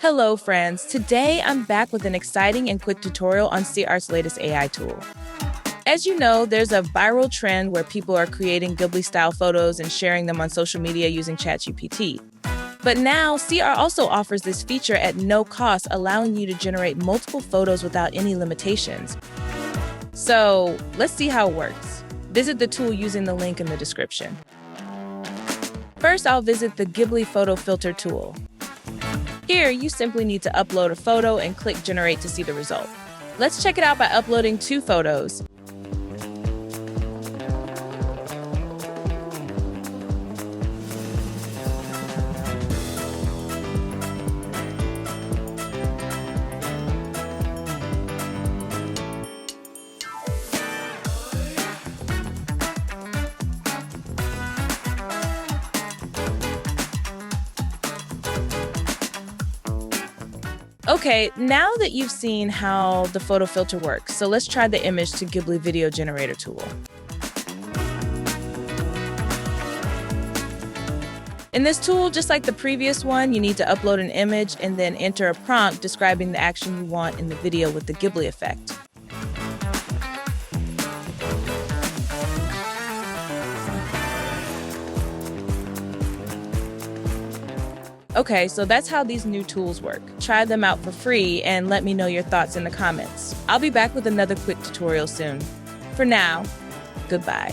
Hello friends, today I'm back with an exciting and quick tutorial on SeaArt's latest AI tool. As you know, there's a viral trend where people are creating Ghibli-style photos and sharing them on social media using ChatGPT. But now, SeaArt also offers this feature at no cost, allowing you to generate multiple photos without any limitations. So, let's see how it works. Visit the tool using the link in the description. First, I'll visit the Ghibli Photo Filter tool. Here, you simply need to upload a photo and click Generate to see the result. Let's check it out by uploading 2 photos. Okay, now that you've seen how the photo filter works, so let's try the Image to Ghibli Video Generator tool. In this tool, just like the previous one, you need to upload an image and then enter a prompt describing the action you want in the video with the Ghibli effect. Okay, so that's how these new tools work. Try them out for free and let me know your thoughts in the comments. I'll be back with another quick tutorial soon. For now, goodbye.